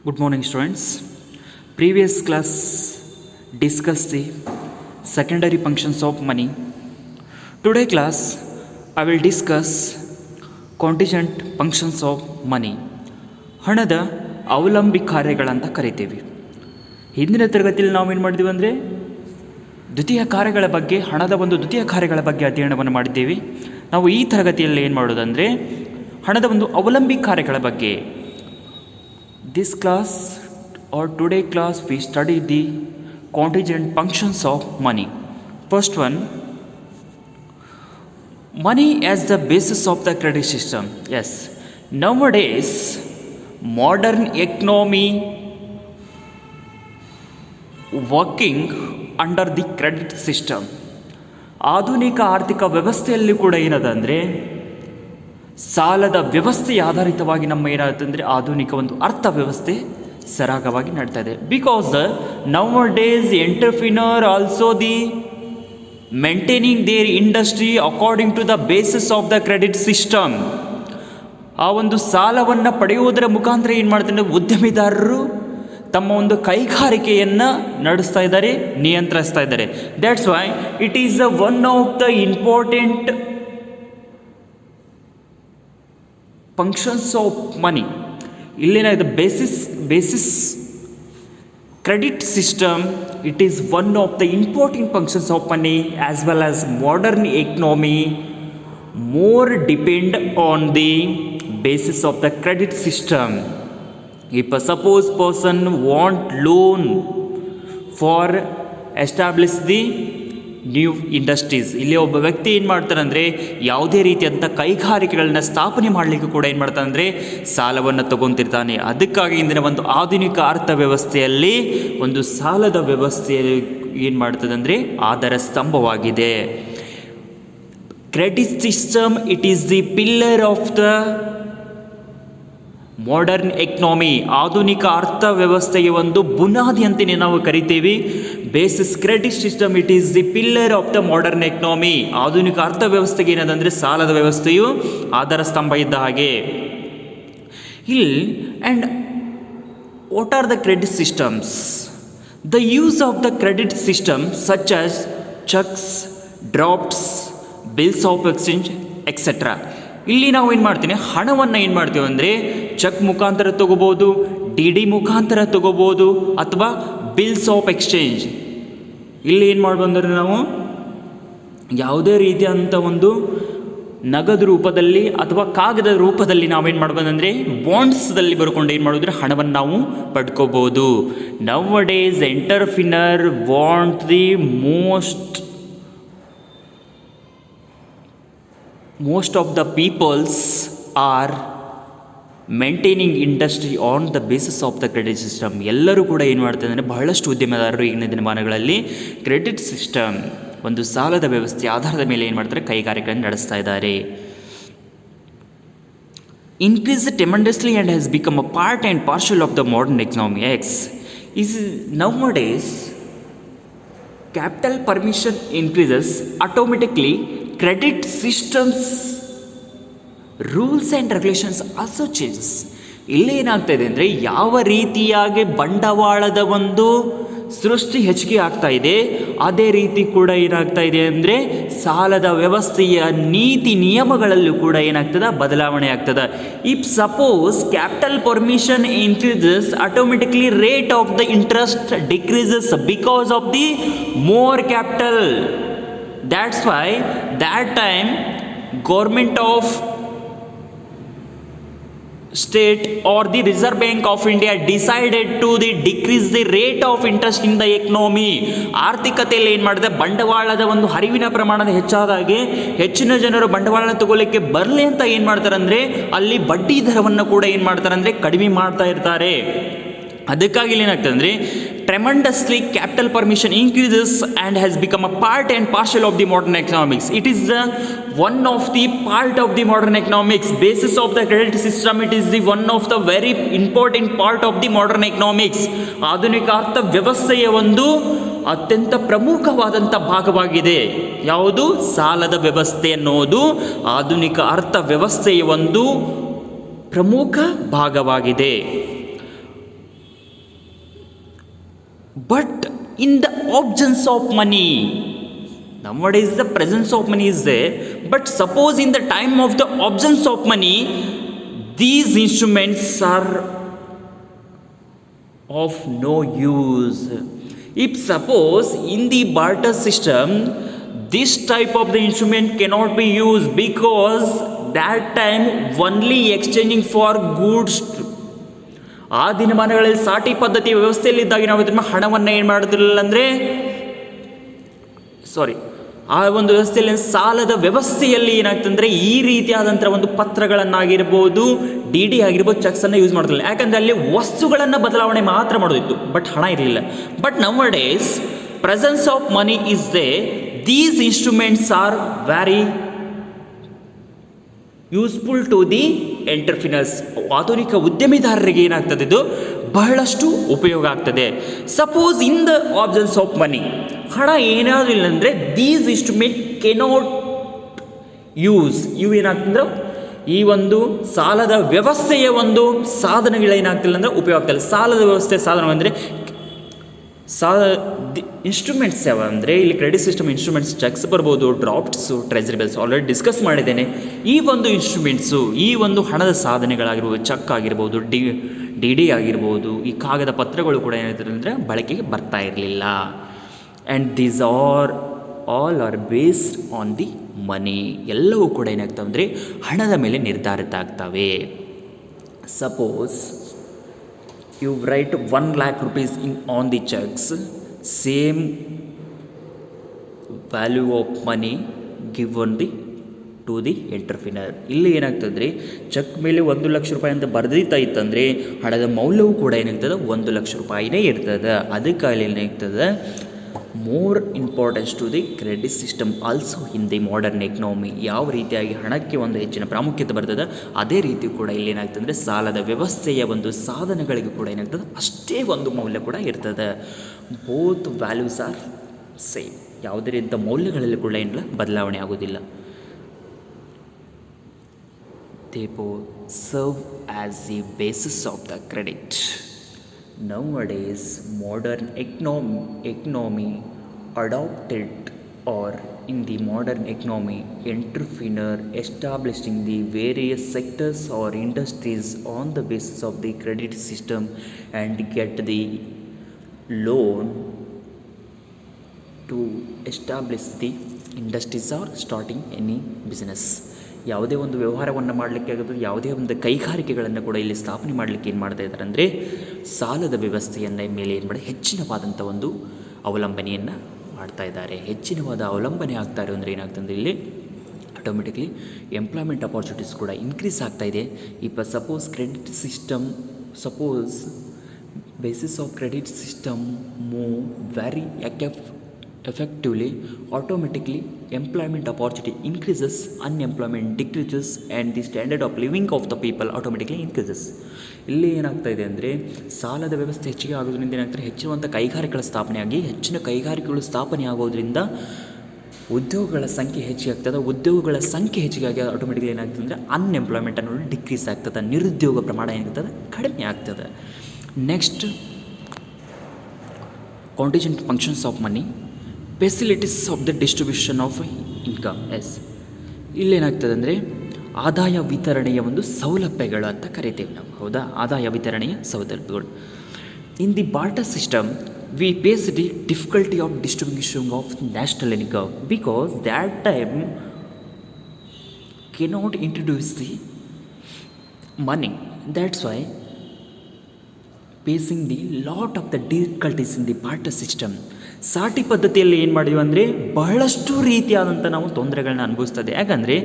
Good morning, students. Previous class discussed the secondary functions of money. Today class I will discuss contingent functions of money. ಹಣದ ಅವಲಂಬಿ ಕಾರ್ಯಗಳಂತ ಕರಿತೀವಿ. ಹಿಂದಿನ ತರಗತಿಯಲ್ಲಿ ನಾವು ಏನು ಮಾಡಿದ್ದೀವಿ ಅಂದರೆ ದ್ವಿತೀಯ ಕಾರ್ಯಗಳ ಬಗ್ಗೆ ಹಣದ ಒಂದು ದ್ವಿತೀಯ ಕಾರ್ಯಗಳ ಬಗ್ಗೆ ಅಧ್ಯಯನವನ್ನು ಮಾಡಿದ್ದೀವಿ. ನಾವು ಈ ತರಗತಿಯಲ್ಲಿ ಏನು ಮಾಡೋದಂದರೆ ಹಣದ ಒಂದು ಅವಲಂಬಿ ಕಾರ್ಯಗಳ ಬಗ್ಗೆ. This class or today class we study the contingent functions of money. First one, money as the basis of the credit system. Yes, nowadays modern economy working under the credit system. ಆಧುನಿಕ ಆರ್ಥಿಕ ವ್ಯವಸ್ಥೆಯಲ್ಲಿ ಕೂಡ ಏನದಂದರೆ ಸಾಲದ ವ್ಯವಸ್ಥೆಯ ಆಧಾರಿತವಾಗಿ ನಮ್ಮ ಏನಾಗುತ್ತಂದರೆ ಆಧುನಿಕ ಒಂದು ಅರ್ಥವ್ಯವಸ್ಥೆ ಸರಾಗವಾಗಿ ನಡ್ತಾ ಇದೆ. Because nowadays entrepreneur also the maintaining their industry according to the basis of the credit system. ಆ ಒಂದು ಸಾಲವನ್ನು ಪಡೆಯುವುದರ ಮುಖಾಂತರ ಏನು ಮಾಡ್ತಾರೆ, ಉದ್ಯಮಿದಾರರು ತಮ್ಮ ಒಂದು ಕೈಗಾರಿಕೆಯನ್ನು ನಡೆಸ್ತಾ ಇದ್ದಾರೆ, ನಿಯಂತ್ರಿಸ್ತಾ ಇದ್ದಾರೆ. That's why it is one of the important functions of money. ಇಲ್ಲೇನಾಗಿದೆ, basis credit system, it is one of the important functions of money as well as modern economy more depend on the basis of the credit system. If a suppose person want loan for establish the new industries, ಇಲ್ಲಿ ಒಬ್ಬ ವ್ಯಕ್ತಿ ಏನು ಮಾಡ್ತಾನೆ ಅಂದರೆ ಯಾವುದೇ ರೀತಿಯಾದಂಥ ಕೈಗಾರಿಕೆಗಳನ್ನ ಸ್ಥಾಪನೆ ಮಾಡಲಿಕ್ಕೆ ಕೂಡ ಏನು ಮಾಡ್ತಾನೆ ಅಂದರೆ ಸಾಲವನ್ನು ತಗೊತಿರ್ತಾನೆ. ಅದಕ್ಕಾಗಿ ಇಂದಿನ ಒಂದು ಆಧುನಿಕ ಅರ್ಥವ್ಯವಸ್ಥೆಯಲ್ಲಿ ಒಂದು ಸಾಲದ ವ್ಯವಸ್ಥೆ ಏನು ಮಾಡ್ತದೆ ಅಂದರೆ ಆಧಾರ ಸ್ತಂಭವಾಗಿದೆ. Credit system it is the pillar of the modern economy. ಆಧುನಿಕ ಅರ್ಥವ್ಯವಸ್ಥೆಗೆ ಒಂದು ಬುನಾದಿ ಅಂತಲೇ ನಾವು ಕರಿತೀವಿ. Basis credit system it is the pillar of the modern economy. ಆಧುನಿಕ ಅರ್ಥವ್ಯವಸ್ಥೆಗೆ ಏನದಂದರೆ ಸಾಲದ ವ್ಯವಸ್ಥೆಯು ಆಧಾರ ಸ್ತಂಭ ಇದ್ದ ಹಾಗೆ. And what are the credit systems? The use of the credit system such as cheques, drafts, bills of exchange etcetera. ಇಲ್ಲಿ ನಾವು ಏನು ಮಾಡ್ತೀವಿ, ಹಣವನ್ನು ಏನು ಮಾಡ್ತೀವಿ ಅಂದರೆ ಚೆಕ್ ಮುಖಾಂತರ ತಗೋಬೋದು, ಡಿ ಮುಖಾಂತರ ತಗೋಬೋದು, ಅಥವಾ ಬಿಲ್ಸ್ ಆಫ್ ಎಕ್ಸ್ಚೇಂಜ್. ಇಲ್ಲಿ ಏನು ಮಾಡ್ಬಂದ್ರೆ ನಾವು ಯಾವುದೇ ರೀತಿಯಾದಂಥ ಒಂದು ನಗದು ರೂಪದಲ್ಲಿ ಅಥವಾ ಕಾಗದ ರೂಪದಲ್ಲಿ ನಾವೇನು ಮಾಡ್ಬೋದಂದರೆ ಬಾಂಡ್ಸ್ದಲ್ಲಿ ಬರ್ಕೊಂಡು ಏನು ಮಾಡಿದ್ರೆ ಹಣವನ್ನು ನಾವು ಪಡ್ಕೋಬೋದು. Now days entrepreneur want the most of the peoples are maintaining industry on the basis of the credit system. ಎಲ್ಲರೂ ಕೂಡ ಏನು ಮಾಡ್ತಾರೆ ಅಂದರೆ ಬಹಳಷ್ಟು ಉದ್ಯಮದಾರರು ಈಗಿನ ದಿನಮಾನಗಳಲ್ಲಿ ಕ್ರೆಡಿಟ್ ಸಿಸ್ಟಮ್ ಒಂದು ಸಾಲದ ವ್ಯವಸ್ಥೆ ಆಧಾರದ ಮೇಲೆ ಏನು ಮಾಡ್ತಾರೆ ಕೈಗಾರಿಕೆಗಳನ್ನು ನಡೆಸ್ತಾ ಇದ್ದಾರೆ. Increase tremendously and has become a part and partial of the modern economy. is nowadays capital permission increases automatically, credit systems rules and regulations also changes. ಇಲ್ಲಿ ಏನಾಗ್ತಾ ಇದೆ ಅಂದರೆ ಯಾವ ರೀತಿಯಾಗಿ ಬಂಡವಾಳದ ಒಂದು ಸೃಷ್ಟಿ ಹೆಚ್ಚಿಗೆ ಆಗ್ತಾ ಇದೆ, ಅದೇ ರೀತಿ ಕೂಡ ಏನಾಗ್ತಾ ಇದೆ ಅಂದರೆ ಸಾಲದ ವ್ಯವಸ್ಥೆಯ ನೀತಿ ನಿಯಮಗಳಲ್ಲೂ ಕೂಡ ಏನಾಗ್ತದೆ ಬದಲಾವಣೆ ಆಗ್ತದೆ. If suppose capital permission increases automatically rate of the interest decreases because of the more capital. That's why that time government of state or the Reserve Bank of India decided to decrease the rate of interest in the economy. ಆರ್ಥಿಕತೆಯಲ್ಲಿ ಏನು ಮಾಡಿದೆ, ಬಂಡವಾಳದ ಒಂದು ಹರಿವಿನ ಪ್ರಮಾಣ ಹೆಚ್ಚಾದಾಗೆ ಹೆಚ್ಚಿನ ಜನರು ಬಂಡವಾಳ ತಗೊಳ್ಳಿಕ್ಕೆ ಬರಲಿ ಅಂತ ಏನು ಮಾಡ್ತಾರೆ ಅಂದರೆ ಅಲ್ಲಿ ಬಡ್ಡಿ ದರವನ್ನು ಕೂಡ ಏನು ಮಾಡ್ತಾರೆ ಅಂದರೆ ಕಡಿಮೆ ಮಾಡ್ತಾ ಇರ್ತಾರೆ. ಅದಕ್ಕಾಗಿ ಇಲ್ಲಿ ಏನಾಗ್ತದೆ ಅಂದರೆ tremendously capital permission increases and has become a part and partial of the modern economics. It is one of the part of the modern economics. Basis of the credit system it is the one of the very important part of the modern economics. ಆಧುನಿಕ ಅರ್ಥ ವ್ಯವಸ್ಥೆಯ ಒಂದು ಅತ್ಯಂತ ಪ್ರಮುಖವಾದಂಥ ಭಾಗವಾಗಿದೆ. ಯಾವುದು? ಸಾಲದ ವ್ಯವಸ್ಥೆ ಅನ್ನೋದು ಆಧುನಿಕ ಅರ್ಥ ವ್ಯವಸ್ಥೆಯ ಒಂದು ಪ್ರಮುಖ ಭಾಗವಾಗಿದೆ. But in the absence of money, nowadays the presence of money is there, but suppose in the time of the absence of money, these instruments are of no use. If suppose in the barter system, this type of the instrument cannot be used because that time only exchanging for goods. ಆ ದಿನಮಾನಗಳಲ್ಲಿ ಸಾಟಿ ಪದ್ಧತಿ ವ್ಯವಸ್ಥೆಯಲ್ಲಿ ಇದ್ದಾಗ ನಾವು ಇದನ್ನು ಹಣವನ್ನು ಏನು ಮಾಡೋದಿಲ್ಲ ಅಂದರೆ ಆ ಒಂದು ವ್ಯವಸ್ಥೆಯಲ್ಲಿ ಸಾಲದ ವ್ಯವಸ್ಥೆಯಲ್ಲಿ ಏನಾಗ್ತಂದರೆ ಈ ರೀತಿಯಾದಂಥ ಒಂದು ಪತ್ರಗಳನ್ನಾಗಿರ್ಬೋದು, ಡಿ ಡಿ ಆಗಿರ್ಬೋದು, ಚೆಕ್ಸನ್ನು ಯೂಸ್ ಮಾಡೋದಿಲ್ಲ. ಯಾಕಂದರೆ ಅಲ್ಲಿ ವಸ್ತುಗಳನ್ನು ಬದಲಾವಣೆ ಮಾತ್ರ ಮಾಡೋದಿತ್ತು, ಬಟ್ ಹಣ ಇರಲಿಲ್ಲ. But now days presence of money is they, these instruments are very useful to the entrepreneurs. ಆಧುನಿಕ ಉದ್ಯಮಿದಾರರಿಗೆ ಏನಾಗ್ತದೆ, ಇದು ಬಹಳಷ್ಟು ಉಪಯೋಗ ಆಗ್ತದೆ. Suppose in the absence of money, ಹಣ ಏನಾದರೂ ಇಲ್ಲ ಅಂದರೆ ದೀಸ್ ಇನ್ಸ್ಟ್ರೂಮೆಂಟ್ ಕೆನಾಟ್ ಯೂಸ್. ಇವು ಏನಾಗ್ತಂದ್ರೆ ಈ ಒಂದು ಸಾಲದ ವ್ಯವಸ್ಥೆಯ ಒಂದು ಸಾಧನಗಳೇನಾಗ್ತಿಲ್ಲ ಅಂದರೆ ಉಪಯೋಗ ಆಗ್ತಿಲ್ಲ. ಸಾಲದ ವ್ಯವಸ್ಥೆ ಸಾಧನ ಅಂದರೆ ಇನ್ಸ್ಟ್ರೂಮೆಂಟ್ಸ್ ಯಾವ ಅಂದರೆ ಇಲ್ಲಿ ಕ್ರೆಡಿಟ್ ಸಿಸ್ಟಮ್ ಇನ್ಸ್ಟ್ರೂಮೆಂಟ್ಸ್, ಚೆಕ್ಸ್ ಬರ್ಬೋದು, grafts, treasury bills already discuss ಮಾಡಿದ್ದೇನೆ. ಈ ಒಂದು ಇನ್ಸ್ಟ್ರೂಮೆಂಟ್ಸು, ಈ ಒಂದು ಹಣದ ಸಾಧನೆಗಳಾಗಿರ್ಬೋದು, ಚೆಕ್ ಆಗಿರ್ಬೋದು, ಡಿ ಡಿ ಆಗಿರ್ಬೋದು, ಈ ಕಾಗದ ಪತ್ರಗಳು ಕೂಡ ಏನಾಗ್ತದೆ ಅಂದರೆ ಬಳಕೆಗೆ ಬರ್ತಾ ಇರಲಿಲ್ಲ. And these all are based on the money. ಎಲ್ಲವೂ ಕೂಡ ಏನಾಗ್ತವೆ ಅಂದರೆ ಹಣದ ಮೇಲೆ ನಿರ್ಧಾರಿತ ಆಗ್ತವೆ. Suppose you write 1 lakh rupees on the checks, same value of money given to the entrepreneur. ಇಲ್ಲಿ ಏನಾಗ್ತದೆ, ಚೆಕ್ ಮೇಲೆ 1 ಲಕ್ಷ ರೂಪಾಯಿ ಅಂತ ಬರೆದಿತ್ತಾ ಇತ್ತಂದರೆ ಹಣದ ಮೌಲ್ಯವು ಕೂಡ ಏನಾಗ್ತದೆ 1 ಲಕ್ಷ ರೂಪಾಯಿನೇ ಇರ್ತದೆ. ಅದಕ್ಕಾಗಿ ಏನಾಗ್ತದೆ, more importance to the credit system also in the modern economy. ಯಾವ ರೀತಿಯಾಗಿ ಹಣಕ್ಕೆ ಒಂದು ಹೆಚ್ಚಿನ ಪ್ರಾಮುಖ್ಯತೆ ಬರ್ತದೆ, ಅದೇ ರೀತಿ ಕೂಡ ಇಲ್ಲಿ ಏನಾಗ್ತದೆ ಅಂದರೆ ಸಾಲದ ವ್ಯವಸ್ಥೆಯ ಒಂದು ಸಾಧನಗಳಿಗೆ ಕೂಡ ಏನಾಗ್ತದೆ ಅಷ್ಟೇ ಒಂದು ಮೌಲ್ಯ ಕೂಡ ಇರ್ತದೆ. Both values are same. ಯಾವುದೇ ರೀತಿಯ ಮೌಲ್ಯಗಳಲ್ಲಿ ಕೂಡ ಏನಿಲ್ಲ ಬದಲಾವಣೆ ಆಗೋದಿಲ್ಲ. They both serve as the basis of the credit. Nowadays, modern economy adopted, or in the modern economy, entrepreneur establishing the various sectors or industries on the basis of the credit system and get the loan to establish the industries or starting any business. ಯಾವುದೇ ಒಂದು ವ್ಯವಹಾರವನ್ನು ಮಾಡಲಿಕ್ಕೆ ಆಗೋದು, ಯಾವುದೇ ಒಂದು ಕೈಗಾರಿಕೆಗಳನ್ನು ಕೂಡ ಇಲ್ಲಿ ಸ್ಥಾಪನೆ ಮಾಡಲಿಕ್ಕೆ ಏನು ಮಾಡ್ತಾ ಇದ್ದಾರೆ ಅಂದರೆ ಸಾಲದ ವ್ಯವಸ್ಥೆಯನ್ನು ಮೇಲೆ ಏನು ಮಾಡಿ ಹೆಚ್ಚಿನವಾದಂಥ ಒಂದು ಅವಲಂಬನೆಯನ್ನು ಮಾಡ್ತಾ ಇದ್ದಾರೆ. ಹೆಚ್ಚಿನವಾದ ಅವಲಂಬನೆ ಆಗ್ತಾರೆ ಅಂದರೆ ಏನಾಗ್ತದೆ, ಇಲ್ಲಿ ಆಟೋಮೆಟಿಕ್ಲಿ ಎಂಪ್ಲಾಯ್ಮೆಂಟ್ ಅಪಾರ್ಚುನಿಟೀಸ್ ಕೂಡ ಇನ್ಕ್ರೀಸ್ ಆಗ್ತಾಯಿದೆ. ಈಗ suppose credit system, suppose basis of credit system move very effectively, automatically employment opportunity increases, unemployment decreases, and the standard of living of the people automatically increases. ಇಲ್ಲಿ ಏನಾಗ್ತಾ ಇದೆ ಅಂದರೆ ಸಾಲದ ವ್ಯವಸ್ಥೆ ಹೆಚ್ಚಿಗೆ ಆಗೋದ್ರಿಂದ ಏನಾಗ್ತದೆ, ಹೆಚ್ಚಿರುವಂಥ ಕೈಗಾರಿಕೆಗಳ ಸ್ಥಾಪನೆಯಾಗಿ ಹೆಚ್ಚಿನ ಕೈಗಾರಿಕೆಗಳು ಸ್ಥಾಪನೆ ಆಗೋದ್ರಿಂದ ಉದ್ಯೋಗಗಳ ಸಂಖ್ಯೆ ಹೆಚ್ಚಿಗೆ ಆಗ್ತದೆ. ಉದ್ಯೋಗಗಳ ಸಂಖ್ಯೆ ಹೆಚ್ಚಿಗಾಗಿ ಆಟೋಮೆಟಿಕ್ಲಿ ಏನಾಗ್ತದೆ ಅಂದರೆ ಅನ್ಎಂಪ್ಲಾಯ್ಮೆಂಟ್ ಅನ್ನೋದು ಡಿಕ್ರೀಸ್ ಆಗ್ತದೆ, ನಿರುದ್ಯೋಗ ಪ್ರಮಾಣ ಏನಾಗ್ತದೆ ಕಡಿಮೆ ಆಗ್ತದೆ. Next, contingent functions of money, facilities of the distribution of income. ಇಲ್ಲೇನಾಗ್ತದೆ ಅಂದರೆ ಆದಾಯ ವಿತರಣೆಯ ಒಂದು ಸೌಲಭ್ಯಗಳು ಅಂತ ಕರಿತೇವೆ ನಾವು, ಹೌದಾ? ಆದಾಯ ವಿತರಣೆಯ ಸೌಲಭ್ಯಗಳು. In the barter system we face the difficulty of distribution of national income because that time cannot introduce the money. That's why facing the lot of the difficulties in the barter system. ಸಾಟಿ ಪದ್ಧತಿಯಲ್ಲಿ ಏನು ಮಾಡಿದ್ವಿ ಅಂದರೆ ಬಹಳಷ್ಟು ರೀತಿಯಾದಂಥ ನಾವು ತೊಂದರೆಗಳನ್ನ ಅನುಭವಿಸ್ತದೆ. ಯಾಕಂದರೆ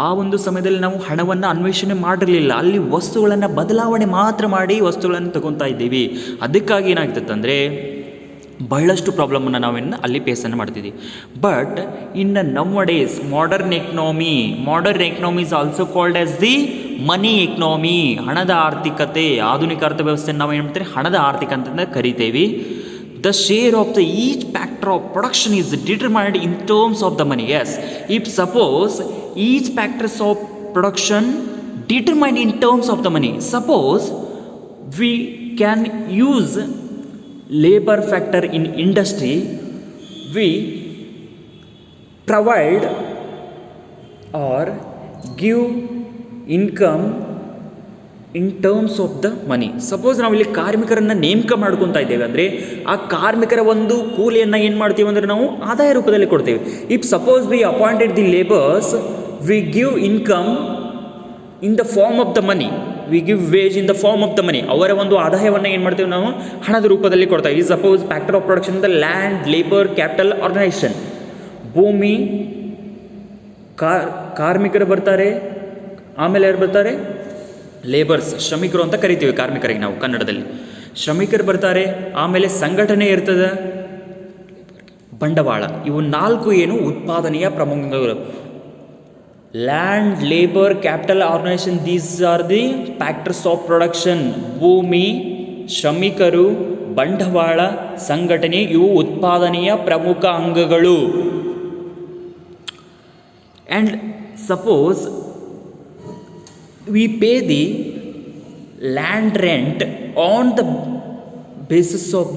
ಆ ಒಂದು ಸಮಯದಲ್ಲಿ ನಾವು ಹಣವನ್ನು ಅನ್ವೇಷಣೆ ಮಾಡಿರಲಿಲ್ಲ, ಅಲ್ಲಿ ವಸ್ತುಗಳನ್ನು ಬದಲಾವಣೆ ಮಾತ್ರ ಮಾಡಿ ವಸ್ತುಗಳನ್ನು ತಗೊತಾ ಇದ್ದೀವಿ. ಅದಕ್ಕಾಗಿ ಏನಾಗ್ತದೆ ಅಂದರೆ ಬಹಳಷ್ಟು ಪ್ರಾಬ್ಲಮನ್ನು ನಾವೇನು ಅಲ್ಲಿ ಫೇಸನ್ನು ಮಾಡ್ತಿದ್ವಿ. But in now days modern economy is also called as the money economy. ಹಣದ ಆರ್ಥಿಕತೆ, ಆಧುನಿಕ ಅರ್ಥವ್ಯವಸ್ಥೆಯನ್ನು ನಾವು ಏನು ಮಾಡ್ತೀವಿ, ಹಣದ ಆರ್ಥಿಕ ಅಂತ ಕರಿತೇವೆ. The share of the each factor of production is determined in terms of the money. Yes, if suppose each factors of production determined in terms of the money. Suppose we can use labor factor in industry, we provide or give income in terms of the money. Suppose ನಾವಿಲ್ಲಿ ಕಾರ್ಮಿಕರನ್ನು ನೇಮಕ ಮಾಡ್ಕೊತಾ ಇದ್ದೇವೆ ಅಂದರೆ ಆ ಕಾರ್ಮಿಕರ ಒಂದು ಕೂಲಿಯನ್ನು ಏನು ಮಾಡ್ತೀವಿ ಅಂದರೆ ನಾವು ಆದಾಯ ರೂಪದಲ್ಲಿ ಕೊಡ್ತೇವೆ. If suppose we appointed the labours, we give income in the form of the money, we give wage in the form of the money. ಅವರ ಒಂದು ಆದಾಯವನ್ನು ಏನು ಮಾಡ್ತೇವೆ ನಾವು ಹಣದ ರೂಪದಲ್ಲಿ ಕೊಡ್ತೇವೆ. ಈ suppose factor of production the land, labour, capital, organisation. ಭೂಮಿ, ಕಾರ್ಮಿಕರು ಬರ್ತಾರೆ, ಆಮೇಲೆ ಯಾರು ಬರ್ತಾರೆ, ಲೇಬರ್ಸ್, ಶ್ರಮಿಕರು ಅಂತ ಕರಿತೀವಿ ಕಾರ್ಮಿಕರಿಗೆ ನಾವು ಕನ್ನಡದಲ್ಲಿ. ಶ್ರಮಿಕರು ಬರ್ತಾರೆ, ಆಮೇಲೆ ಸಂಘಟನೆ ಇರ್ತದೆ, ಬಂಡವಾಳ. ಇವು 4 ಏನು ಉತ್ಪಾದನೆಯ ಪ್ರಮುಖಗಳು. Land, labour, capital, organisation, these are the factors of production. ಭೂಮಿ, ಶ್ರಮಿಕರು, ಬಂಡವಾಳ, ಸಂಘಟನೆ ಇವು ಉತ್ಪಾದನೆಯ ಪ್ರಮುಖ ಅಂಗಗಳು. And suppose we pay the land rent on the basis of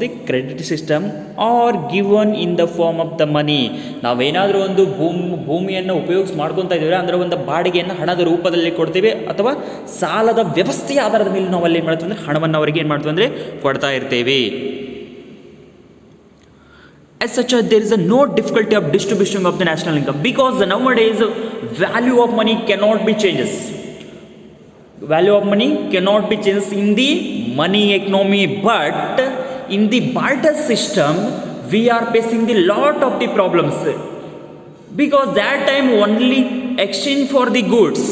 the credit system or given in the form of the money. ನಾವೇನಾದರೂ ಒಂದು ಭೂಮಿಯನ್ನು ಮಾಡ್ಕೊತಾ ಇದ್ದೀವಿ ಅಂದರೆ ಒಂದು ಬಾಡಿಗೆಯನ್ನು ಹಣದ ರೂಪದಲ್ಲಿ ಕೊಡ್ತೀವಿ, ಅಥವಾ ಸಾಲದ ವ್ಯವಸ್ಥೆಯ ಆಧಾರದ ಮೇಲೆ ನಾವು ಅಲ್ಲಿ ಏನು ಮಾಡ್ತೀವಿ ಅಂದರೆ ಹಣವನ್ನು ಅವರಿಗೆ ಏನು ಮಾಡ್ತೀವಿ ಅಂದರೆ ಕೊಡ್ತಾ ಇರ್ತೇವೆ. As such, there is no difficulty of distribution of the national income, because nowadays value of money cannot be changes. Value of money cannot be changes in the money economy, but in the barter system we are facing the lot of the problems, because that time only exchange for the goods,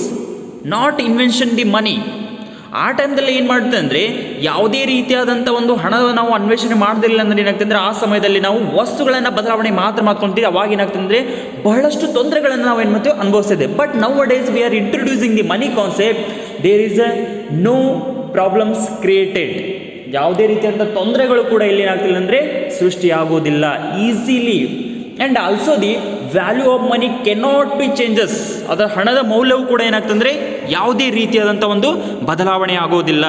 not invention the money. ಆ ಟೈಮ್ದಲ್ಲಿ ಏನು ಮಾಡುತ್ತೆ ಅಂದರೆ ಯಾವುದೇ ರೀತಿಯಾದಂಥ ಒಂದು ಹಣವನ್ನು ನಾವು ಅನ್ವೇಷಣೆ ಮಾಡೋದಿಲ್ಲ ಅಂದರೆ ಏನಾಗ್ತದೆ ಅಂದರೆ ಆ ಸಮಯದಲ್ಲಿ ನಾವು ವಸ್ತುಗಳನ್ನು ಬದಲಾವಣೆ ಮಾತ್ರ ಮಾಡ್ಕೊತೀವಿ. ಅವಾಗ ಏನಾಗ್ತದೆ ಅಂದರೆ ಬಹಳಷ್ಟು ತೊಂದರೆಗಳನ್ನು ನಾವು ಏನು ಮಾಡ್ತೀವಿ ಅನುಭವಿಸ್ತಿದೆ. But now days we are introducing the money concept, there is a no problems created. ಯಾವುದೇ ರೀತಿಯಾದಂಥ ತೊಂದರೆಗಳು ಕೂಡ ಇಲ್ಲಿ ಏನಾಗ್ತಿಲ್ಲ ಅಂದರೆ ಸೃಷ್ಟಿಯಾಗೋದಿಲ್ಲ easily. And also the value of money cannot be changes. ಅದರ ಹಣದ ಮೌಲ್ಯವು ಕೂಡ ಏನಾಗ್ತದೆ ಅಂದರೆ ಯಾವುದೇ ರೀತಿಯಾದಂಥ ಒಂದು ಬದಲಾವಣೆ ಆಗೋದಿಲ್ಲ.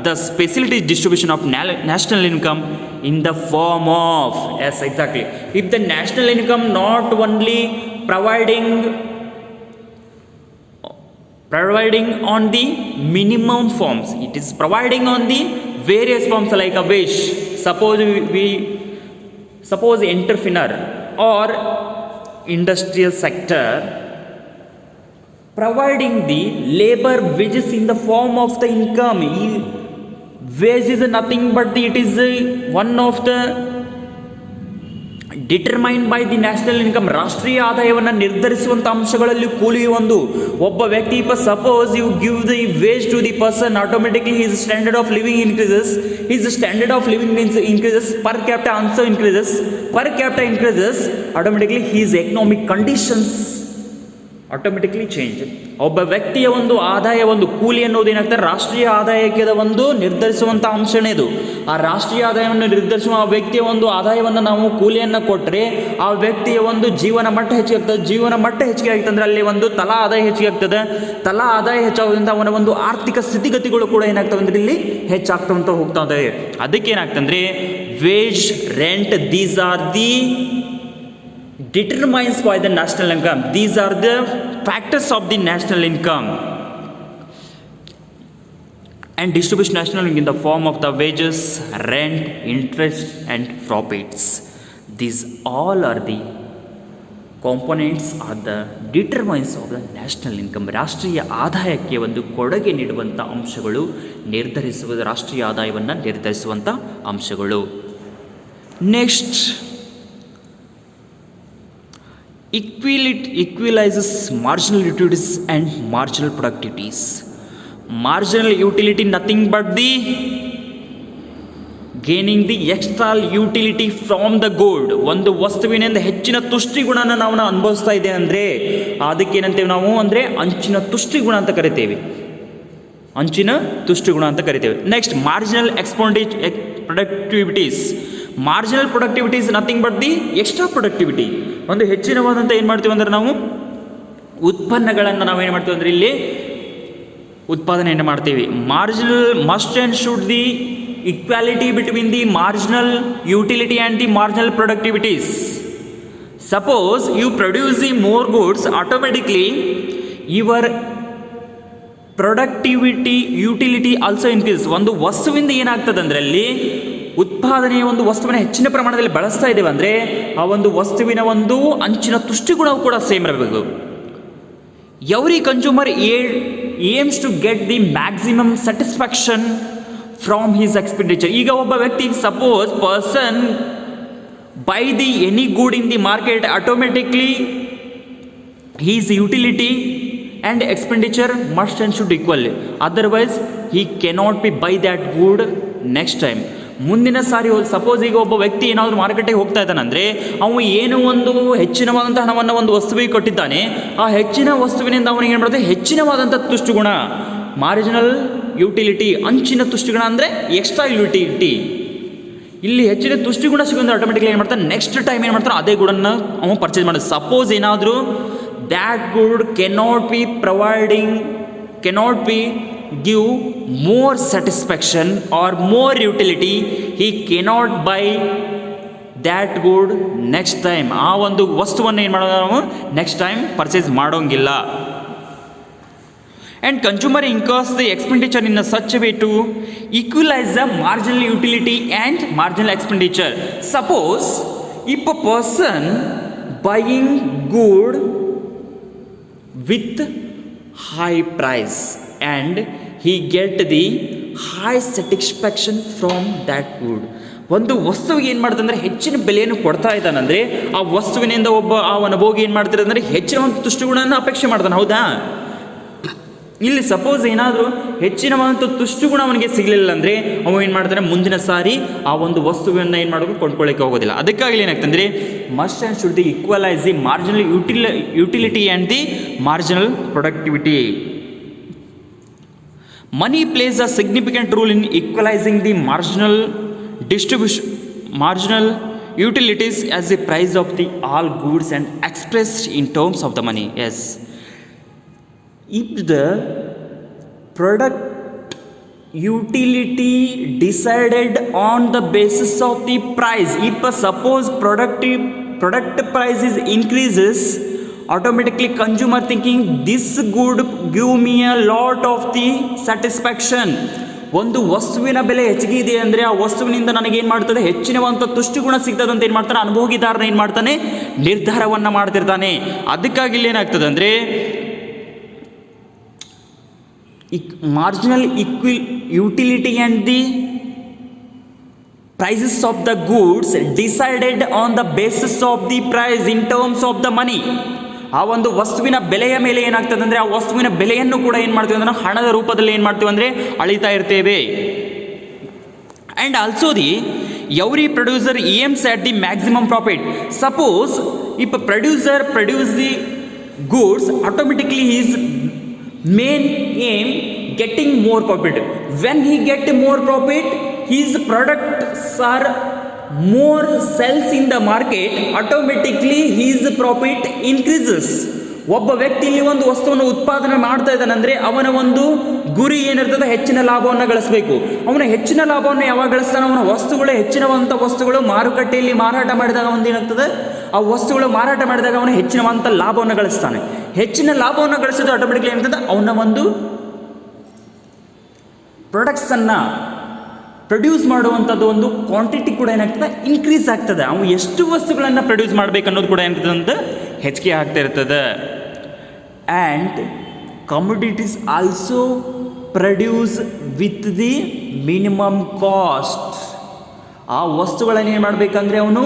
The speciality distribution of national income in the form of, yes exactly, if the national income not only providing on the minimum forms, it is providing on the various forms like a wage. Suppose entrepreneur or industrial sector providing the labor wages in the form of the income. Wage is nothing but it is one of the determined by the national income. ರಾಷ್ಟ್ರೀಯ ಆದಾಯವನ್ನು ನಿರ್ಧರಿಸುವಂಥ ಅಂಶಗಳಲ್ಲಿ ಕೂಲಿಯು ಒಂದು. ಒಬ್ಬ ವ್ಯಕ್ತಿ suppose you give the wage to the person, automatically his standard of living increases, his standard of living increases, per capita also increases. Per capita increases, automatically his economic conditions automatically change. ಒಬ್ಬ ವ್ಯಕ್ತಿಯ ಒಂದು ಆದಾಯ, ಒಂದು ಕೂಲಿ ಅನ್ನೋದು ಏನಾಗ್ತದೆ ರಾಷ್ಟ್ರೀಯ ಆದಾಯಕ್ಕೆ ಒಂದು ನಿರ್ಧರಿಸುವಂಥ ಅಂಶನೇ ಇದು. ಆ ರಾಷ್ಟ್ರೀಯ ಆದಾಯವನ್ನು ನಿರ್ಧರಿಸುವ ಆ ವ್ಯಕ್ತಿಯ ಒಂದು ಆದಾಯವನ್ನು ನಾವು ಕೂಲಿಯನ್ನು ಕೊಟ್ಟರೆ ಆ ವ್ಯಕ್ತಿಯ ಒಂದು ಜೀವನ ಮಟ್ಟ ಹೆಚ್ಚಿಗೆ ಆಗ್ತದೆ. ಜೀವನ ಮಟ್ಟ ಹೆಚ್ಚಿಗೆ ಆಗ್ತದೆ ಅಂದರೆ ಅಲ್ಲಿ ಒಂದು ತಲಾ ಆದಾಯ ಹೆಚ್ಚಿಗೆ ಆಗ್ತದೆ. ತಲಾ ಆದಾಯ ಹೆಚ್ಚಾಗೋದ್ರಿಂದ ಅವನ ಒಂದು ಆರ್ಥಿಕ ಸ್ಥಿತಿಗತಿಗಳು ಕೂಡ ಏನಾಗ್ತವೆ ಅಂದರೆ ಇಲ್ಲಿ ಹೆಚ್ಚಾಗ್ತವಂತ ಹೋಗ್ತಾ ಇದ್ದಾವೆ. ಅದಕ್ಕೆ ಏನಾಗ್ತಂದರೆ wage, rent, these are the determines by the national income. These are the factors of the national income. And distributes national income in the form of the wages, rent, interest and profits. These all are the components or the determines of the national income. ರಾಷ್ಟ್ರೀಯ ಆದಾಯಕ್ಕೆ ಒಂದು ಕೊಡುಗೆ ನೀಡುವಂಥ ಅಂಶಗಳು, ನಿರ್ಧರಿಸುವ ರಾಷ್ಟ್ರೀಯ ಆದಾಯವನ್ನು ನಿರ್ಧರಿಸುವಂಥ ಅಂಶಗಳು. Next, equalizes marginal utilities and marginal productivities. Marginal utility nothing but the gaining the extra utility from the good. ಒಂದು ವಸ್ತುವಿನಿಂದ ಹೆಚ್ಚಿನ ತುಷ್ಟಿ ಗುಣನ ನಾವು ಅನುಭವಿಸ್ತಾ ಇದ್ದೇವೆ ಅಂದರೆ ಅದಕ್ಕೇನಂತೇವೆ ನಾವು ಅಂದರೆ ಅಂಚಿನ ತುಷ್ಟಿ ಗುಣ ಅಂತ ಕರಿತೇವೆ. ಅಂಚಿನ ತುಷ್ಟಿ ಗುಣ ಅಂತ ಕರಿತೇವೆ. Next, marginal ಪ್ರೊಡಕ್ಟಿವಿಟೀಸ್. Marginal productivity is nothing but the extra productivity. ಒಂದು ಹೆಚ್ಚಿನವಾದಂಥ ಏನು ಮಾಡ್ತೀವಿ ಅಂದರೆ ನಾವು ಉತ್ಪನ್ನಗಳನ್ನು ನಾವೇನು ಮಾಡ್ತೀವಿ ಅಂದರೆ ಇಲ್ಲಿ ಉತ್ಪಾದನೆಯನ್ನು ಮಾಡ್ತೀವಿ. Marginal must and should the equality between the marginal utility and the marginal productivities. Suppose you produce the more goods, automatically your productivity utility also increase. ಒಂದು ವಸ್ತುವಿಂದ ಏನಾಗ್ತದೆ ಅಂದರೆ ಅಲ್ಲಿ ಉತ್ಪಾದನೆಯ ಒಂದು ವಸ್ತುವಿನ ಹೆಚ್ಚಿನ ಪ್ರಮಾಣದಲ್ಲಿ ಬಳಸ್ತಾ ಇದ್ದೇವೆ ಅಂದರೆ ಆ ಒಂದು ವಸ್ತುವಿನ ಒಂದು ಅಂಚಿನ ತುಷ್ಟಿಗುಣವು ಕೂಡ ಸೇಮ್ ಇರಬೇಕು. Every consumer aims to get the maximum satisfaction from his expenditure. ಈಗ ಒಬ್ಬ ವ್ಯಕ್ತಿ, suppose person buy the any good in the market, automatically his utility and expenditure must and should equal, otherwise he cannot be buy that good next time. ಮುಂದಿನ ಸಾರಿ suppose ಈಗ ಒಬ್ಬ ವ್ಯಕ್ತಿ ಏನಾದರೂ ಮಾರುಕಟ್ಟೆಗೆ ಹೋಗ್ತಾ ಇದ್ದಾನಂದರೆ ಅವನು ಏನೋ ಒಂದು ಹೆಚ್ಚಿನವಾದಂಥ ಹಣವನ್ನು ಒಂದು ವಸ್ತುವಿಗೆ ಕೊಟ್ಟಿದ್ದಾನೆ. ಆ ಹೆಚ್ಚಿನ ವಸ್ತುವಿನಿಂದ ಅವನಿಗೆ ಏನು ಮಾಡುತ್ತೆ, ಹೆಚ್ಚಿನವಾದಂಥ ತುಷ್ಟುಗುಣ, ಮಾರ್ಜಿನಲ್ ಯುಟಿಲಿಟಿ, ಅಂಚಿನ ತುಷ್ಟುಗುಣ ಅಂದರೆ ಎಕ್ಸ್ಟ್ರಾ ಯುಟಿಲಿಟಿ, ಇಲ್ಲಿ ಹೆಚ್ಚಿನ ತುಷ್ಟಿಗುಣ ಸಿಗೋದು ಆಟೋಮೆಟಿಕ್ಲಿ ಏನು ಮಾಡ್ತಾನೆ, ನೆಕ್ಸ್ಟ್ ಟೈಮ್ ಏನು ಮಾಡ್ತಾನೆ ಅದೇ ಗುಡನ್ನು ಅವನು ಪರ್ಚೇಸ್ ಮಾಡೋದು. ಸಪೋಸ್ ಏನಾದರೂ that good cannot be give more satisfaction or more utility, he cannot buy that good next time. ಆ ಒಂದು ವಸ್ತುವನ್ನು ಏನು ಮಾಡೋದು ನಾವು ನೆಕ್ಸ್ಟ್ ಟೈಮ್ ಪರ್ಚೇಸ್ ಮಾಡೋಂಗಿಲ್ಲ. And consumer incurs the expenditure in a such a way to equalize the marginal utility and marginal expenditure. Suppose if a person buying good with high price and he get the high satisfaction from that good. ಒಂದು ವಸ್ತುವಿಗೆ ಏನು ಮಾಡ್ತಾರೆ ಅಂದರೆ ಹೆಚ್ಚಿನ ಬೆಲೆಯನ್ನು ಕೊಡ್ತಾ ಇದ್ದಾನಂದರೆ ಆ ವಸ್ತುವಿನಿಂದ ಅವನ ಭೋಗಿ ಏನು ಮಾಡ್ತಾರೆ ಅಂದರೆ ಹೆಚ್ಚಿನ ಒಂದು ತುಷ್ಟುಗುಣವನ್ನು ಅಪೇಕ್ಷೆ ಮಾಡ್ತಾನೆ. ಹೌದಾ? ಇಲ್ಲಿ ಸಪೋಸ್ ಏನಾದರೂ ಹೆಚ್ಚಿನವಾದಂಥ ತುಷ್ಟುಗುಣ ಅವನಿಗೆ ಸಿಗಲಿಲ್ಲ ಅಂದರೆ ಅವ ಏನು ಮಾಡ್ತಾನೆ, ಮುಂದಿನ ಸಾರಿ ಆ ಒಂದು ವಸ್ತುವನ್ನು ಏನು ಮಾಡೋದು ಕೊಂಡ್ಕೊಳ್ಳಿಕ್ಕೆ ಹೋಗೋದಿಲ್ಲ. ಅದಕ್ಕಾಗಲಿ ಏನಾಗ್ತಂದರೆ must and should the equalise the marginal utility and the marginal productivity. Money plays a significant role in equalising the marginal utilities as the price of the all goods and expressed in terms of the money. Yes, if the product utility decided on the basis of the price, if suppose product price is increases, automatically consumer thinking this good give me a lot of the satisfaction. ಒಂದು ವಸ್ತುವಿನ ಬೆಲೆ ಹೆಚ್ಚಿಗೆ ಇದೆ ಅಂದರೆ ಆ ವಸ್ತುವಿನಿಂದ ನನಗೇನು ಮಾಡ್ತದೆ, ಹೆಚ್ಚಿನವಂಥ ತುಷ್ಟಿಗುಣ ಸಿಗ್ತದೆ ಅಂತ ಏನು ಮಾಡ್ತಾನೆ, ಅನುಭೋಗಿದಾರನ ಏನು ಮಾಡ್ತಾನೆ, ನಿರ್ಧಾರವನ್ನು ಮಾಡ್ತಿರ್ತಾನೆ. ಅದಕ್ಕಾಗಿ ಇಲ್ಲಿ ಏನಾಗ್ತದೆ ಅಂದರೆ marginal utility and the prices of the goods decided on the basis of the price in terms of the money. ಆ ಒಂದು ವಸ್ತುವಿನ ಬೆಲೆಯ ಮೇಲೆ ಏನಾಗ್ತದೆ ಅಂದರೆ ಆ ವಸ್ತುವಿನ ಬೆಲೆಯನ್ನು ಕೂಡ ಏನು ಮಾಡ್ತೀವಿ ಅಂದರೆ ಹಣದ ರೂಪದಲ್ಲಿ ಏನು ಮಾಡ್ತೀವಿ ಅಂದರೆ ಅಳಿತಾ ಇರ್ತೇವೆ. And also the every producer aims at the maximum profit. Suppose if producer produce the goods, automatically his main aim getting more profit. When he get more profit, his products are more sells in the market, automatically his profit increases. ಒಬ್ಬ ವ್ಯಕ್ತಿ ಇಲ್ಲಿ ಒಂದು ವಸ್ತುವನ್ನು ಉತ್ಪಾದನೆ ಮಾಡ್ತಾ ಇದ್ದಾನಂದರೆ ಅವನ ಒಂದು ಗುರಿ ಏನಿರ್ತದೆ, ಹೆಚ್ಚಿನ ಲಾಭವನ್ನು ಗಳಿಸಬೇಕು. ಅವನ ಹೆಚ್ಚಿನ ಲಾಭವನ್ನು ಯಾವಾಗ ಗಳಿಸ್ತಾನೆ, ಅವನ ವಸ್ತುಗಳು ಹೆಚ್ಚಿನವಂಥ ವಸ್ತುಗಳು ಮಾರುಕಟ್ಟೆಯಲ್ಲಿ ಮಾರಾಟ ಮಾಡಿದಾಗ ಒಂದು ಏನಾಗ್ತದೆ, ಆ ವಸ್ತುಗಳು ಮಾರಾಟ ಮಾಡಿದಾಗ ಅವನು ಹೆಚ್ಚಿನವಂಥ ಲಾಭವನ್ನು ಗಳಿಸ್ತಾನೆ. ಹೆಚ್ಚಿನ ಲಾಭವನ್ನು ಗಳಿಸೋದು ಆಟೋಮೆಟಿಕ್ಲಿ ಏನಾಗ್ತದೆ, ಅವನ ಒಂದು ಪ್ರಾಡಕ್ಟ್ಸನ್ನು ಪ್ರೊಡ್ಯೂಸ್ ಮಾಡುವಂಥದ್ದು ಒಂದು ಕ್ವಾಂಟಿಟಿ ಕೂಡ ಏನಾಗ್ತದೆ, ಇನ್ಕ್ರೀಸ್ ಆಗ್ತದೆ. ಅವನು ಎಷ್ಟು ವಸ್ತುಗಳನ್ನು ಪ್ರೊಡ್ಯೂಸ್ ಮಾಡಬೇಕು ಅನ್ನೋದು ಕೂಡ ಏನಾಗ್ತದೆ ಅಂತ ಹೆಚ್ಚಿಗೆ ಆಗ್ತಾ ಇರ್ತದೆ. And commodities also produce with the minimum cost. ಆ ವಸ್ತುಗಳನ್ನು ಏನು ಮಾಡಬೇಕಂದ್ರೆ ಅವನು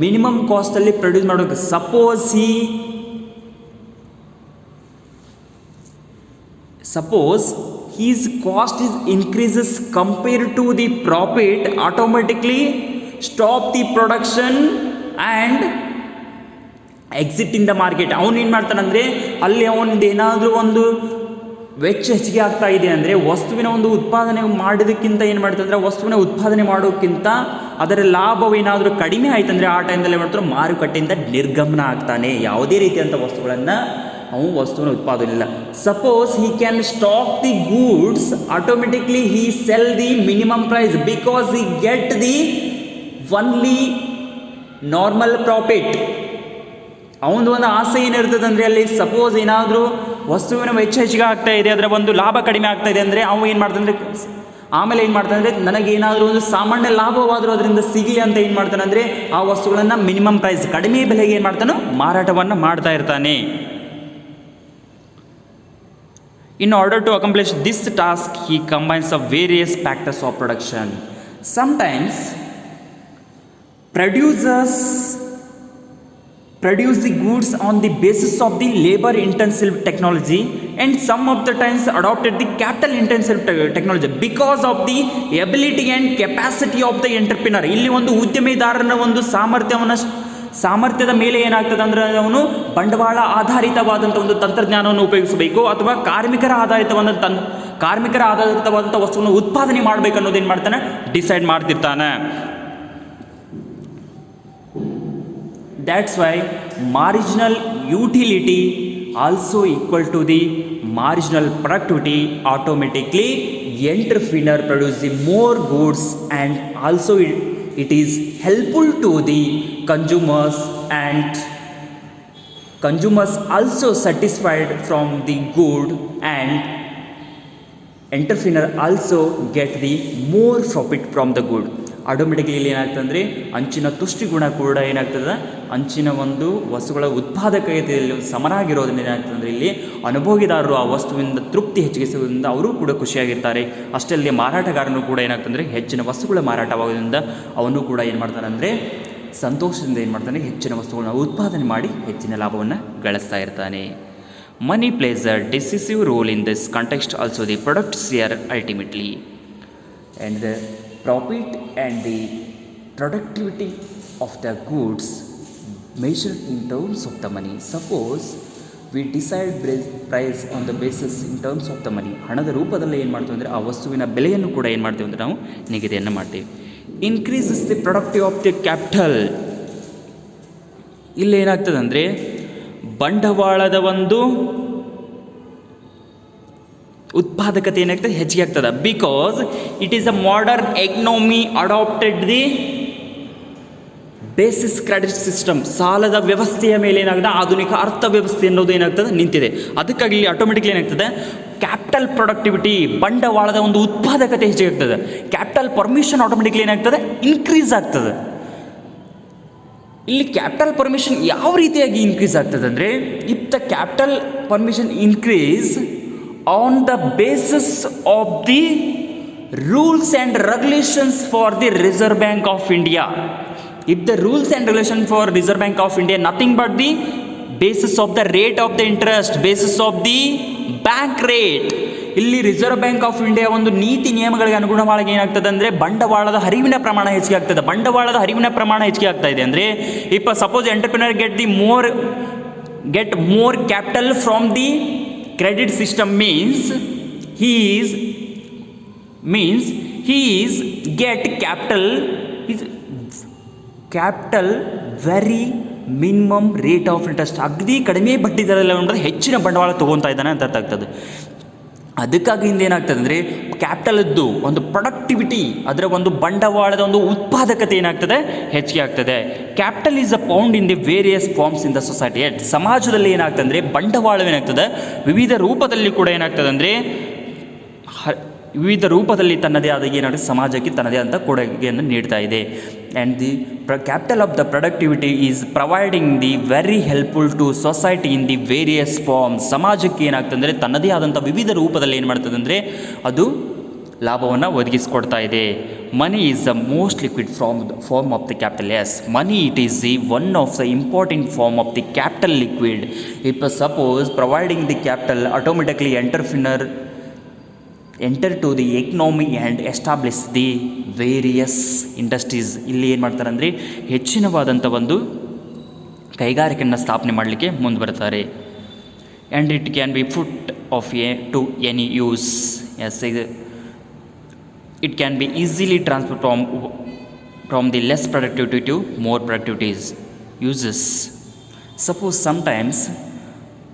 ಮಿನಿಮಮ್ ಕಾಸ್ಟಲ್ಲಿ ಪ್ರೊಡ್ಯೂಸ್ ಮಾಡಬೇಕು. Suppose his cost is increases compared to the profit, automatically stop the production and exit in the market. ಅವನು ಏನು ಮಾಡ್ತಾನಂದರೆ ಅಲ್ಲಿ ಅವನಿಂದ ಏನಾದರೂ ಒಂದು ವೆಚ್ಚ ಹೆಚ್ಚಿಗೆ ಆಗ್ತಾ ಇದೆ ಅಂದರೆ ವಸ್ತುವಿನ ಒಂದು ಉತ್ಪಾದನೆ ಮಾಡೋದಕ್ಕಿಂತ ಏನು ಮಾಡ್ತಂದ್ರೆ ವಸ್ತುವಿನ ಉತ್ಪಾದನೆ ಮಾಡೋಕ್ಕಿಂತ ಅದರ ಲಾಭವೇನಾದರೂ ಕಡಿಮೆ ಆಯ್ತಂದರೆ ಆ ಟೈಮ್ದಲ್ಲಿ ಏನು ಮಾಡ್ತಾರೆ, ಮಾರುಕಟ್ಟೆಯಿಂದ ನಿರ್ಗಮನ ಆಗ್ತಾನೆ. ಯಾವುದೇ ರೀತಿಯಂಥ ವಸ್ತುಗಳನ್ನು ಅವನು ವಸ್ತುವಿನ ಉತ್ಪಾದನೆ ಇಲ್ಲ. Suppose he can stock the goods, automatically he sell the minimum price because he get the only normal profit. ಅವನದು ಒಂದು ಆಸೆ ಏನಿರ್ತದೆ ಅಂದರೆ ಅಲ್ಲಿ ಸಪೋಸ್ ಏನಾದರೂ ವಸ್ತುವಿನ ವೆಚ್ಚ ಹೆಚ್ಚಿಗೆ ಆಗ್ತಾ ಇದೆ, ಅದರ ಒಂದು ಲಾಭ ಕಡಿಮೆ ಆಗ್ತಾ ಇದೆ ಅಂದರೆ ಅವ ಏನು ಮಾಡ್ತಾನೆ, ಆಮೇಲೆ ಏನು ಮಾಡ್ತಾನೆ ಅಂದರೆ ನನಗೇನಾದರೂ ಒಂದು ಸಾಮಾನ್ಯ ಲಾಭವಾದರೂ ಅದರಿಂದ ಸಿಗಲಿ ಅಂತ ಏನು ಮಾಡ್ತಾನೆ ಅಂದರೆ ಆ ವಸ್ತುಗಳನ್ನು ಮಿನಿಮಮ್ ಪ್ರೈಸ್, ಕಡಿಮೆ ಬೆಲೆಗೆ ಏನು ಮಾಡ್ತಾನೋ ಮಾರಾಟವನ್ನು ಮಾಡ್ತಾ ಇರ್ತಾನೆ. In order to accomplish this task, he combines of various factors of production. Sometimes producers produce the goods on the basis of the labor intensive technology, and some of the times adopted the capital intensive technology because of the ability and capacity of the entrepreneur. ಇಲ್ಲಿ ಒಂದು ಉದ್ಯಮಿದಾರನ ಒಂದು ಸಾಮರ್ಥ್ಯದ ಮೇಲೆ ಏನಾಗ್ತದೆ ಅಂದರೆ ಅವನು ಬಂಡವಾಳ ಆಧಾರಿತವಾದಂಥ ಒಂದು ತಂತ್ರಜ್ಞಾನವನ್ನು ಉಪಯೋಗಿಸಬೇಕು ಅಥವಾ ಕಾರ್ಮಿಕರ ಆಧಾರಿತವಾದಂಥ ವಸ್ತುವನ್ನು ಉತ್ಪಾದನೆ ಮಾಡಬೇಕು ಅನ್ನೋದು ಏನು ಮಾಡ್ತಾನೆ, decide ಮಾಡ್ತಿರ್ತಾನೆ. That's why marginal utility also equal to the marginal productivity. Automatically entrepreneur produces more goods, and also it is helpful to the consumers, and consumers also satisfied from the good, and entrepreneur also get the more profit from the good. Automatically ಇಲ್ಲಿ ಏನಾಗ್ತದೆ ಅಂದರೆ ಅಂಚಿನ ತುಷ್ಟಿಗುಣ ಕೂಡ ಏನಾಗ್ತದೆ, ಅಂಚಿನ ಒಂದು ವಸ್ತುಗಳ ಉತ್ಪಾದಕತೆಯಲ್ಲಿ ಸಮನಾಗಿರೋದ್ರಿಂದ ಏನಾಗ್ತದೆ ಅಂದರೆ ಇಲ್ಲಿ ಅನುಭೋಗಿದಾರರು ಆ ವಸ್ತುವಿನಿಂದ ತೃಪ್ತಿ ಹೆಚ್ಚಿಸುವುದರಿಂದ ಅವರು ಕೂಡ ಖುಷಿಯಾಗಿರ್ತಾರೆ. ಅಷ್ಟೇ ಅಲ್ಲದೆ ಮಾರಾಟಗಾರನು ಕೂಡ ಏನಾಗ್ತದೆ ಅಂದರೆ ಹೆಚ್ಚಿನ ವಸ್ತುಗಳ ಮಾರಾಟವಾಗೋದ್ರಿಂದ ಅವನು ಕೂಡ ಏನು ಮಾಡ್ತಾನೆ ಅಂದರೆ ಸಂತೋಷದಿಂದ ಏನು ಮಾಡ್ತಾನೆ, ಹೆಚ್ಚಿನ ವಸ್ತುಗಳನ್ನ ಉತ್ಪಾದನೆ ಮಾಡಿ ಹೆಚ್ಚಿನ ಲಾಭವನ್ನು ಗಳಿಸ್ತಾ ಇರ್ತಾನೆ. Money plays a decisive role in this context. Also the products are ultimately and the profit and the productivity of the goods measured in terms of the money. Suppose we decide price on the basis in terms of the money. ಹಣದ ರೂಪದಲ್ಲಿ ಏನು ಮಾಡ್ತೀವಿ ಅಂದರೆ ಆ ವಸ್ತುವಿನ ಬೆಲೆಯನ್ನು ಕೂಡ ಏನು ಮಾಡ್ತೀವಿ ಅಂದರೆ ನಾವು ನಿಗದಿಯನ್ನು ಮಾಡ್ತೀವಿ. Increases the productive of the capital. ಇಲ್ಲಿ ಏನಾಗ್ತದೆ ಅಂದರೆ ಬಂಡವಾಳದ ಒಂದು ಉತ್ಪಾದಕತೆ ಏನಾಗ್ತದೆ, ಹೆಚ್ಚಿಗೆ ಆಗ್ತದೆ. Because it is a modern economy adopted the basis credit system. ಸಾಲದ ವ್ಯವಸ್ಥೆಯ ಮೇಲೆ ಏನಾಗ್ತದೆ, ಆಧುನಿಕ ಅರ್ಥವ್ಯವಸ್ಥೆ ಅನ್ನೋದು ಏನಾಗ್ತದೆ ನಿಂತಿದೆ. ಅದಕ್ಕಾಗಿ ಇಲ್ಲಿ ಆಟೋಮೆಟಿಕ್ಲಿ ಏನಾಗ್ತದೆ, ಕ್ಯಾಪಿಟಲ್ ಪ್ರೊಡಕ್ಟಿವಿಟಿ, ಬಂಡವಾಳದ ಒಂದು ಉತ್ಪಾದಕತೆ ಹೆಚ್ಚಿಗೆ ಆಗ್ತದೆ. ಕ್ಯಾಪಿಟಲ್ ಪರ್ಮಿಷನ್ ಆಟೋಮೆಟಿಕ್ಲಿ ಏನಾಗ್ತದೆ, ಇನ್ಕ್ರೀಸ್ ಆಗ್ತದೆ. ಇಲ್ಲಿ ಕ್ಯಾಪಿಟಲ್ ಪರ್ಮಿಷನ್ ಯಾವ ರೀತಿಯಾಗಿ ಇನ್ಕ್ರೀಸ್ ಆಗ್ತದೆ ಅಂದರೆ, if the capital permission increase on the basis of the rules and regulations for the Reserve Bank of India. If the rules and regulations for Reserve Bank of India nothing but the basis of the rate of the interest, basis of the bank rate. ಇಲ್ಲಿ reserve bank of India ಒಂದು ನೀತಿ ನಿಯಮಗಳಿಗೆ ಅನುಗುಣವಾಗಿ ಏನಾಗ್ತದೆ ಅಂದರೆ ಬಂಡವಾಳದ ಹರಿವಿನ ಪ್ರಮಾಣ ಹೆಚ್ಚಿಗೆ ಆಗ್ತದೆ. ಬಂಡವಾಳದ ಹರಿವಿನ ಪ್ರಮಾಣ ಹೆಚ್ಚಿಗೆ ಆಗ್ತಾ ಇದೆ ಅಂದರೆ if suppose entrepreneur get more capital from the credit system means he is get capital very minimum rate of interest. ಅಗದಿ ಕಡಿಮೆ ಬಡ್ಡಿ ದರದಲ್ಲಿ ಉಂಟು ಹೆಚ್ಚಿನ ಬಂಡವಾಳ ತೊಗೊತಾ ಇದ್ದಾನೆ ಅಂತ ಅರ್ಥ ಆಗ್ತದೆ. ಅದಕ್ಕಾಗಿ ಏನಾಗ್ತದೆ ಅಂದರೆ ಕ್ಯಾಪಿಟಲದ್ದು ಒಂದು ಪ್ರೊಡಕ್ಟಿವಿಟಿ, ಅದರ ಒಂದು ಬಂಡವಾಳದ ಒಂದು ಉತ್ಪಾದಕತೆ ಏನಾಗ್ತದೆ, ಹೆಚ್ಚಿಗೆ ಆಗ್ತದೆ. Capital is a pound in the various forms in the society. ಸಮಾಜದಲ್ಲಿ ಏನಾಗ್ತದೆ ಅಂದರೆ ಬಂಡವಾಳವೇನಾಗ್ತದೆ ವಿವಿಧ ರೂಪದಲ್ಲಿ ಕೂಡ ಏನಾಗ್ತದೆ ಅಂದರೆ ವಿವಿಧ ರೂಪದಲ್ಲಿ ತನ್ನದೇ ಆದ ಏನಾಗ್ತದೆ ಸಮಾಜಕ್ಕೆ ತನ್ನದೇ ಆದ ಕೊಡುಗೆಯನ್ನು ನೀಡ್ತಾ ಇದೆ. And the capital of the productivity is providing the very helpful to society in the various forms. ಸಮಾಜಕ್ಕೆ ಏನಾಗ್ತದೆ ಅಂದರೆ ತನ್ನದೇ ಆದಂಥ ವಿವಿಧ ರೂಪದಲ್ಲಿ ಏನು ಮಾಡ್ತದೆ ಅಂದರೆ ಅದು ಲಾಭವನ್ನು ಒದಗಿಸಿಕೊಡ್ತಾ ಇದೆ. Money is the most liquid form of the capital. Yes, money it is the one of the important form of the capital liquid. If suppose providing the capital automatically entrepreneur enter to the economy and establish the various industries. ಇಲ್ಲಿ ಏನು ಮಾಡ್ತಾರೆ ಅಂದರೆ ಹೆಚ್ಚಿನವಾದಂಥ ಒಂದು ಕೈಗಾರಿಕೆಯನ್ನು ಸ್ಥಾಪನೆ ಮಾಡಲಿಕ್ಕೆ ಮುಂದೆ ಬರ್ತಾರೆ. And it can be put of to any use. Yes, it can be easily transferred from the less productivity to more productivities uses. Suppose sometimes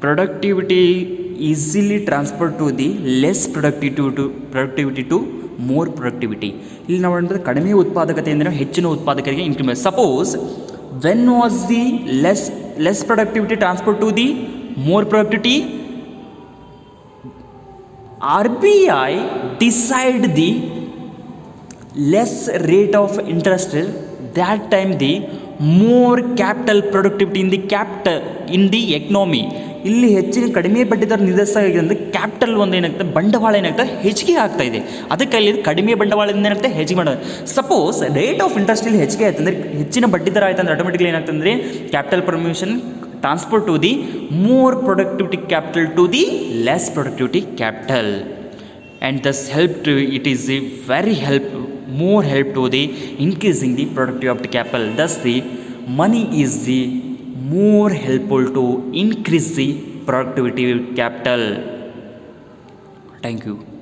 productivity easily transfer to the less productivity to more productivity. ಇಲ್ಲಿ ನಾವು ನೋಡಿದ್ರೆ ಕಡಿಮೆ ಉತ್ಪಾದಕತೆ ಅಂದರೆ ಹೆಚ್ಚಿನ ಉತ್ಪಾದಕತೆಗೆ increment. Suppose when was the less productivity transfer to the more productivity, RBI decide the less rate of interest, that time the more capital productivity in the economy. ಇಲ್ಲಿ ಹೆಚ್ಚಿನ ಕಡಿಮೆ ಬಡ್ಡಿ ದರ ನಿರ್ದೇಶಕ ಅಂದರೆ ಕ್ಯಾಪಿಟಲ್ ಒಂದು ಏನಾಗ್ತದೆ, ಬಂಡವಾಳ ಏನಾಗ್ತದೆ ಹೆಚ್ಚಿಗೆ ಆಗ್ತಾ ಇದೆ. ಅದಕ್ಕೆ ಅಲ್ಲಿ ಕಡಿಮೆ ಬಂಡವಾಳದಿಂದ ಏನಾಗ್ತದೆ ಹೆಚ್ಚಿಗೆ ಮಾಡೋದು. ಸಪೋಸ್ ರೇಟ್ ಆಫ್ ಇಂಟ್ರೆಸ್ಟ್ ಇಲ್ಲಿ ಹೆಚ್ಚಿಗೆ ಆಯ್ತು ಅಂದರೆ, ಹೆಚ್ಚಿನ ಬಡ್ಡಿ ದರ ಆಯ್ತು ಅಂದರೆ ಆಟೋಮೆಟಿಕ್ಲಿ ಏನಾಗ್ತದೆ ಅಂದರೆ capital permission transfer to the more productivity capital to the less productivity capital, and thus it is a very more help to the increasing the productivity of the capital. Thus the money is the more helpful to increase the productivity of capital. Thank you.